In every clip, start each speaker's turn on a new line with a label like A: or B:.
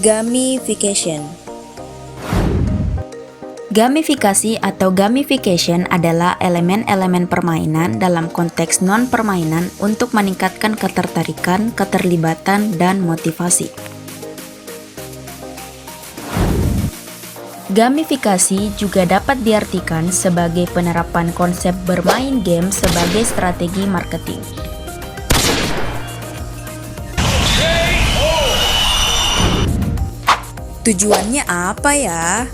A: Gamification.
B: Gamifikasi atau gamification adalah elemen-elemen permainan dalam konteks non-permainan untuk meningkatkan ketertarikan, keterlibatan, dan motivasi. Gamifikasi juga dapat diartikan sebagai penerapan konsep bermain game sebagai strategi marketing.
A: Tujuannya apa ya?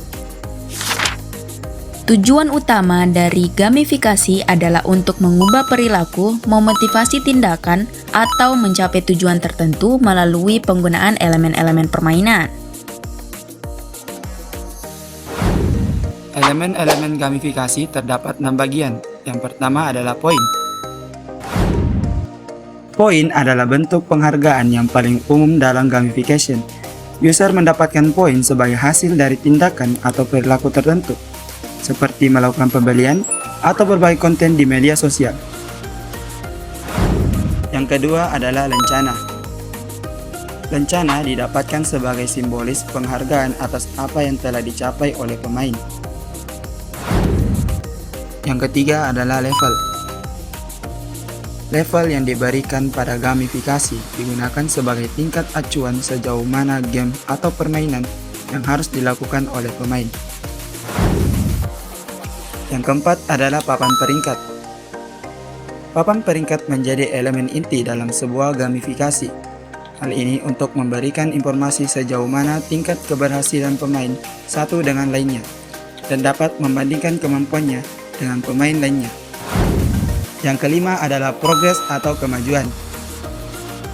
B: Tujuan utama dari gamifikasi adalah untuk mengubah perilaku, memotivasi tindakan, atau mencapai tujuan tertentu melalui penggunaan elemen-elemen permainan.
C: Elemen-elemen gamifikasi terdapat 6 bagian. Yang pertama adalah poin. Poin adalah bentuk penghargaan yang paling umum dalam gamification. User mendapatkan poin sebagai hasil dari tindakan atau perilaku tertentu, seperti melakukan pembelian atau berbagi konten di media sosial. Yang kedua adalah lencana. Lencana didapatkan sebagai simbolis penghargaan atas apa yang telah dicapai oleh pemain. Yang ketiga adalah level. Level yang diberikan pada gamifikasi digunakan sebagai tingkat acuan sejauh mana game atau permainan yang harus dilakukan oleh pemain. Yang keempat adalah papan peringkat. Papan peringkat menjadi elemen inti dalam sebuah gamifikasi. Hal ini untuk memberikan informasi sejauh mana tingkat keberhasilan pemain satu dengan lainnya, dan dapat membandingkan kemampuannya dengan pemain lainnya. Yang kelima adalah progres atau kemajuan.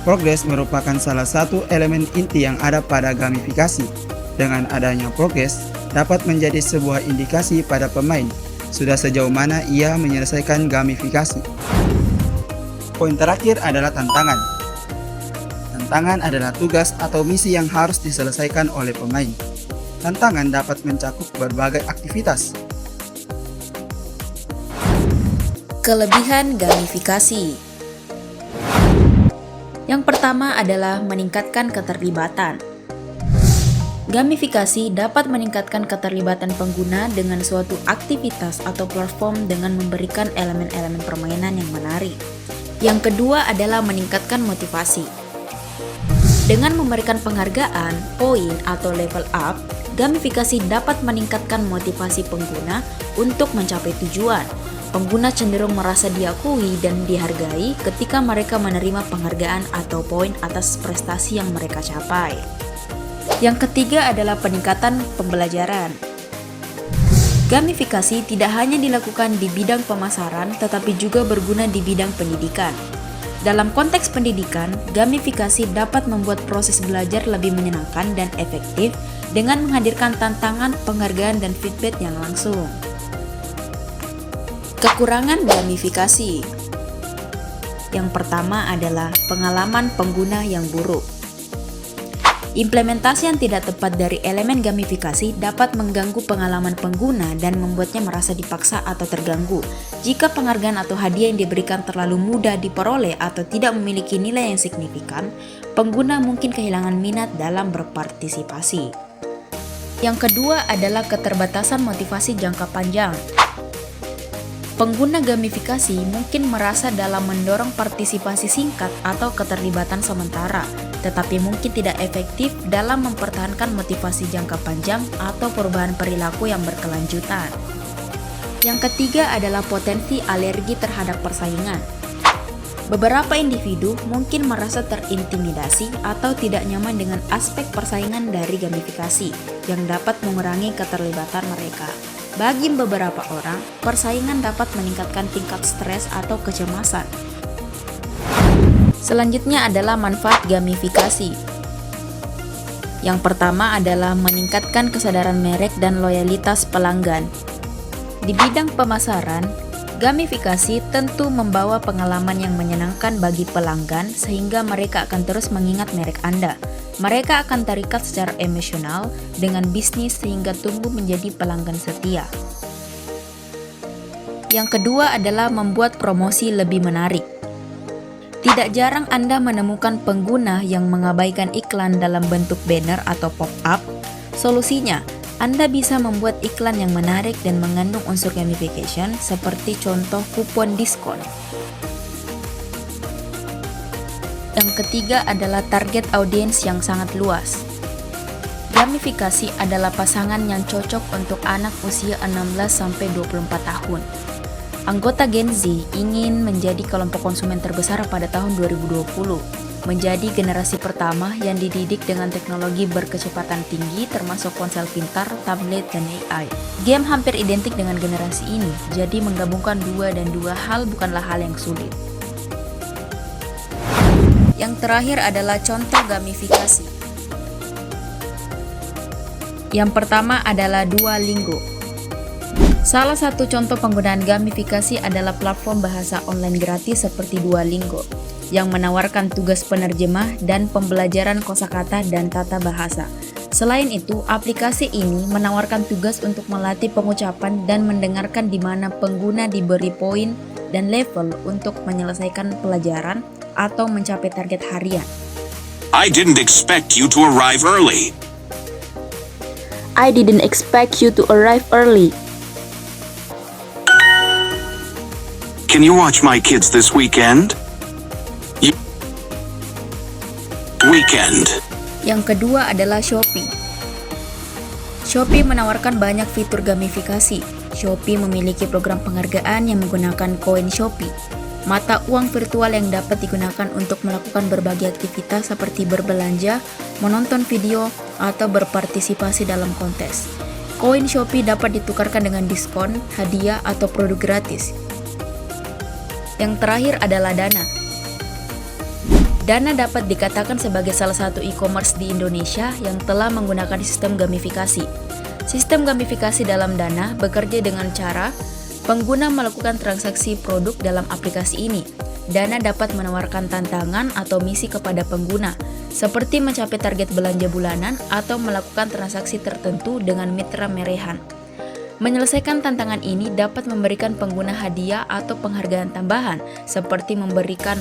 C: Progres merupakan salah satu elemen inti yang ada pada gamifikasi. Dengan adanya progres, dapat menjadi sebuah indikasi pada pemain sudah sejauh mana ia menyelesaikan gamifikasi. Poin terakhir adalah tantangan. Tantangan adalah tugas atau misi yang harus diselesaikan oleh pemain. Tantangan dapat mencakup berbagai aktivitas.
A: Kelebihan gamifikasi.
B: Yang pertama adalah meningkatkan keterlibatan. Gamifikasi dapat meningkatkan keterlibatan pengguna dengan suatu aktivitas atau platform dengan memberikan elemen-elemen permainan yang menarik. Yang kedua adalah meningkatkan motivasi. Dengan memberikan penghargaan, poin, atau level up, gamifikasi dapat meningkatkan motivasi pengguna untuk mencapai tujuan. Pengguna cenderung merasa diakui dan dihargai ketika mereka menerima penghargaan atau poin atas prestasi yang mereka capai. Yang ketiga adalah peningkatan pembelajaran. Gamifikasi tidak hanya dilakukan di bidang pemasaran, tetapi juga berguna di bidang pendidikan. Dalam konteks pendidikan, gamifikasi dapat membuat proses belajar lebih menyenangkan dan efektif dengan menghadirkan tantangan, penghargaan, dan feedback yang langsung.
A: Kekurangan gamifikasi.
B: Yang pertama adalah pengalaman pengguna yang buruk. Implementasi yang tidak tepat dari elemen gamifikasi dapat mengganggu pengalaman pengguna dan membuatnya merasa dipaksa atau terganggu. Jika penghargaan atau hadiah yang diberikan terlalu mudah diperoleh atau tidak memiliki nilai yang signifikan, pengguna mungkin kehilangan minat dalam berpartisipasi. Yang kedua adalah keterbatasan motivasi jangka panjang. Pengguna gamifikasi mungkin merasa dalam mendorong partisipasi singkat atau keterlibatan sementara, tetapi mungkin tidak efektif dalam mempertahankan motivasi jangka panjang atau perubahan perilaku yang berkelanjutan. Yang ketiga adalah potensi alergi terhadap persaingan. Beberapa individu mungkin merasa terintimidasi atau tidak nyaman dengan aspek persaingan dari gamifikasi yang dapat mengurangi keterlibatan mereka. Bagi beberapa orang, persaingan dapat meningkatkan tingkat stres atau kecemasan. Selanjutnya adalah manfaat gamifikasi. Yang pertama adalah meningkatkan kesadaran merek dan loyalitas pelanggan. Di bidang pemasaran, gamifikasi tentu membawa pengalaman yang menyenangkan bagi pelanggan sehingga mereka akan terus mengingat merek Anda. Mereka akan terikat secara emosional dengan bisnis sehingga tumbuh menjadi pelanggan setia. Yang kedua adalah membuat promosi lebih menarik. Tidak jarang Anda menemukan pengguna yang mengabaikan iklan dalam bentuk banner atau pop-up. Solusinya, Anda bisa membuat iklan yang menarik dan mengandung unsur gamification seperti contoh kupon diskon. Yang ketiga adalah target audience yang sangat luas. Gamifikasi adalah pasangan yang cocok untuk anak usia 16-24 tahun. Anggota Gen Z ingin menjadi kelompok konsumen terbesar pada tahun 2020, menjadi generasi pertama yang dididik dengan teknologi berkecepatan tinggi termasuk ponsel pintar, tablet, dan AI. Game hampir identik dengan generasi ini, jadi menggabungkan dua hal bukanlah hal yang sulit. Yang terakhir adalah contoh gamifikasi. Yang pertama adalah Duolingo. Salah satu contoh penggunaan gamifikasi adalah platform bahasa online gratis seperti Duolingo, yang menawarkan tugas penerjemah dan pembelajaran kosakata dan tata bahasa. Selain itu, aplikasi ini menawarkan tugas untuk melatih pengucapan dan mendengarkan di mana pengguna diberi poin dan level untuk menyelesaikan pelajaran atau mencapai target harian.
D: I didn't expect you to arrive early.
E: I didn't expect you to arrive early.
D: Can you watch my kids this weekend? Weekend.
B: Yang kedua adalah Shopee. Shopee menawarkan banyak fitur gamifikasi. Shopee memiliki program penghargaan yang menggunakan koin Shopee, mata uang virtual yang dapat digunakan untuk melakukan berbagai aktivitas seperti berbelanja, menonton video, atau berpartisipasi dalam kontes. Koin Shopee dapat ditukarkan dengan diskon, hadiah, atau produk gratis. Yang terakhir adalah Dana. Dana dapat dikatakan sebagai salah satu e-commerce di Indonesia yang telah menggunakan sistem gamifikasi. Sistem gamifikasi dalam Dana bekerja dengan cara pengguna melakukan transaksi produk dalam aplikasi ini. Dana dapat menawarkan tantangan atau misi kepada pengguna, seperti mencapai target belanja bulanan atau melakukan transaksi tertentu dengan mitra merehan. Menyelesaikan tantangan ini dapat memberikan pengguna hadiah atau penghargaan tambahan, seperti memberikan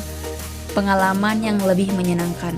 B: pengalaman yang lebih menyenangkan.